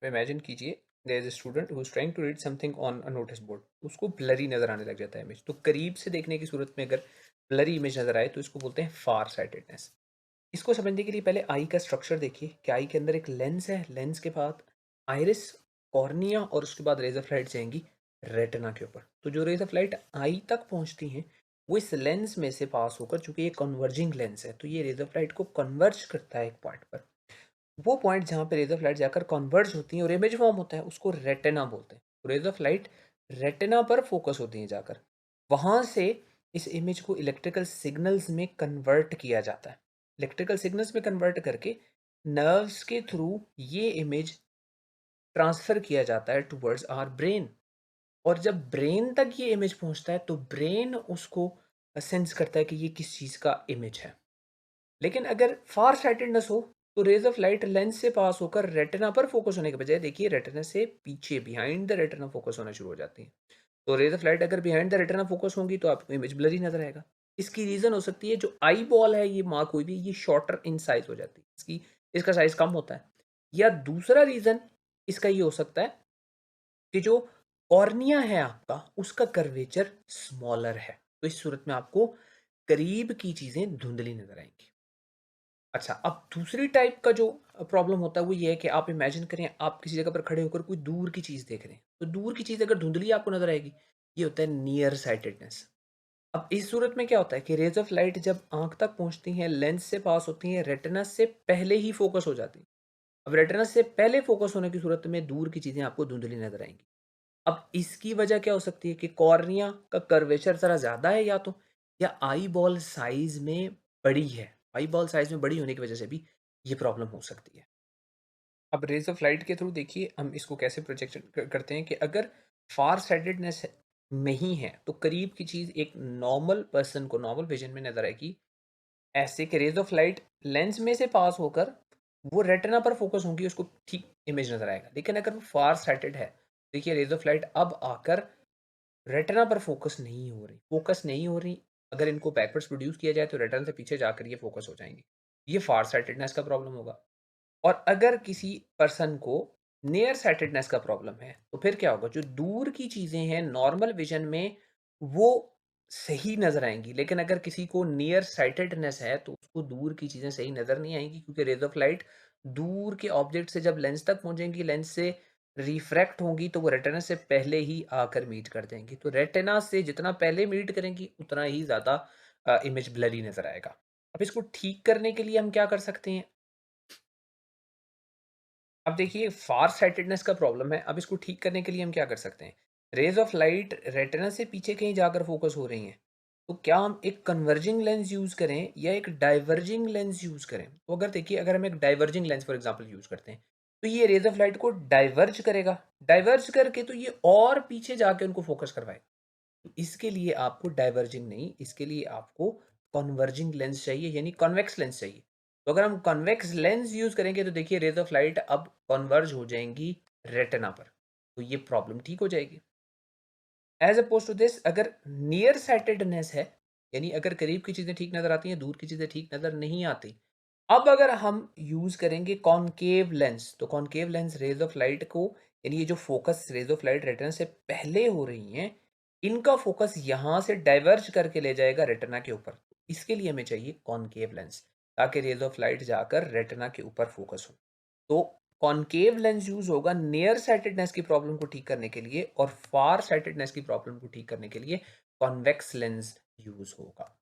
तो इमेजिन कीजिए there is a student who is trying to read something on a notice board, उसको blurry नजर आने लग जाता है इमेज। तो करीब से देखने की सूरत में अगर ब्लरी इमेज नजर आए तो इसको बोलते हैं फार साइटेडनेस। इसको समझने के लिए पहले आई का स्ट्रक्चर देखिए कि आई के अंदर एक लेंस है, लेंस के बाद आइरिस, कॉर्निया और उसके बाद रेज ऑफ लाइट जाएंगी रेटिना के ऊपर। तो जो रेज ऑफ लाइट आई तक पहुंचती हैं वो इस लेंस में से पास होकर, चूंकि ये कन्वर्जिंग लेंस है तो ये रेज ऑफ लाइट को कन्वर्ज करता है एक पॉइंट पर। वो पॉइंट जहाँ पे रेज ऑफ लाइट जाकर कन्वर्ज होती हैं और इमेज फॉर्म होता है उसको रेटिना बोलते हैं। रेज ऑफ लाइट रेटिना पर फोकस होती हैं जाकर, वहां से इस इमेज को इलेक्ट्रिकल सिग्नल्स में कन्वर्ट किया जाता है। इलेक्ट्रिकल सिग्नल्स में कन्वर्ट करके नर्व्स के थ्रू ये इमेज ट्रांसफर किया जाता है टुवर्ड्स आवर ब्रेन। और जब ब्रेन तक ये इमेज पहुंचता है तो ब्रेन उसको सेंस करता है कि ये किस चीज़ का इमेज है। लेकिन अगर फार साइटेडनेस हो तो रेज ऑफ लाइट लेंस से पास होकर रेटिना पर फोकस होने के बजाय देखिए रेटिना से पीछे बिहाइंड द रेटिना फोकस होना शुरू हो जाती है। तो रेज ऑफ लाइट अगर बिहाइंड द रेटिना फोकस होंगी तो आपको इमेज ब्लरी नजर आएगा। इसकी रीजन हो सकती है जो आई बॉल है ये मार्क हुई भी ये शॉर्टर इन साइज हो जाती है, इसकी इसका साइज कम होता है। या दूसरा रीजन इसका ये हो सकता है कि जो कॉर्निया है आपका उसका कर्वेचर स्मॉलर है। तो इस सूरत में आपको करीब की चीजें धुंधली नजर आएंगी। अच्छा, अब दूसरी टाइप का जो प्रॉब्लम होता है वो ये है कि आप इमेजिन करें आप किसी जगह पर खड़े होकर कोई दूर की चीज़ देख रहे हैं, तो दूर की चीज़ अगर धुंधली आपको नज़र आएगी, ये होता है नियर साइटेडनेस। अब इस सूरत में क्या होता है कि रेज़ ऑफ लाइट जब आँख तक पहुँचती हैं, लेंस से पास होती हैं, रेटिना से पहले ही फ़ोकस हो जाती हैं। अब रेटिना से पहले फ़ोकस होने की सूरत में दूर की चीज़ें आपको धुंधली नज़र आएँगी। अब इसकी वजह क्या हो सकती है कि कॉर्निया का कर्वेचर ज़रा ज़्यादा है या आई बॉल साइज़ में बड़ी है। आई बॉल साइज़ में बड़ी होने की वजह से भी ये प्रॉब्लम हो सकती है। अब रेज़ ऑफ लाइट के थ्रू देखिए हम इसको कैसे प्रोजेक्शन करते हैं कि अगर फार साइटेडनेस में ही है तो करीब की चीज़ एक नॉर्मल पर्सन को नॉर्मल विजन में नज़र आएगी। ऐसे कि रेज़ ऑफ लाइट लेंस में से पास होकर वो रेटिना पर फोकस होंगी, उसको ठीक इमेज नज़र आएगा। लेकिन अगर वो फार साइटेड है, देखिए रेज़ ऑफ लाइट अब आकर रेटिना पर फोकस नहीं हो रही। अगर इनको बैकवर्ड्स प्रोड्यूस किया जाए तो रेटिना से पीछे जाकर ये फोकस हो जाएंगी। ये फार साइटेडनेस का प्रॉब्लम होगा। और अगर किसी पर्सन को नियर साइटेडनेस का प्रॉब्लम है तो फिर क्या होगा, जो दूर की चीजें हैं नॉर्मल विजन में वो सही नजर आएंगी। लेकिन अगर किसी को नियर साइटेडनेस है तो उसको दूर की चीजें सही नजर नहीं आएंगी, क्योंकि रेज ऑफ लाइट दूर के ऑब्जेक्ट से जब लेंस तक पहुंचेंगी, लेंस से रिफ्रैक्ट होंगी तो वो रेटिना से पहले ही आकर मीट कर देंगी। तो रेटिना से जितना पहले मीट करेंगी उतना ही ज्यादा इमेज ब्लरी नजर आएगा। अब इसको ठीक करने के लिए हम क्या कर सकते हैं। अब देखिए फार साइटेडनेस का प्रॉब्लम है, अब इसको ठीक करने के लिए हम क्या कर सकते हैं। रेज ऑफ लाइट रेटिना से पीछे कहीं जाकर फोकस हो रही हैं, तो क्या हम एक कन्वर्जिंग लेंस यूज करें या एक डाइवर्जिंग लेंस यूज करें। तो अगर देखिए अगर हम एक diverging lens for example use करते हैं तो ये रेज ऑफ लाइट को डाइवर्ज करेगा, डाइवर्ज करके तो ये और पीछे जाके उनको फोकस करवाएगा। तो इसके लिए आपको डाइवर्जिंग नहीं, इसके लिए आपको कन्वर्जिंग लेंस चाहिए, यानी कॉन्वेक्स लेंस चाहिए। तो अगर हम कॉन्वेक्स लेंस यूज करेंगे तो देखिए रेज ऑफ लाइट अब कन्वर्ज हो जाएंगी रेटिना पर, तो ये प्रॉब्लम ठीक हो जाएगी। एज अपोज टू दिस, अगर नियर साइटेडनेस है, यानी अगर करीब की चीजें ठीक नजर आती हैं, दूर की चीजें ठीक नजर नहीं आती। अब अगर हम यूज करेंगे कॉनकेव लेंस, तो concave lens rays of light को, यानी ये जो focus rays of light retina से पहले हो रही हैं, इनका फोकस यहां से डाइवर्ज करके ले जाएगा रेटिना के ऊपर। इसके लिए हमें चाहिए कॉनकेव लेंस, ताकि रेज ऑफ लाइट जाकर रेटिना के ऊपर फोकस हो। तो कॉनकेव लेंस यूज होगा नियर साइटेडनेस की प्रॉब्लम को ठीक करने के लिए, और फार साइटेडनेस की प्रॉब्लम को ठीक करने के लिए कॉन्वेक्स लेंस यूज होगा।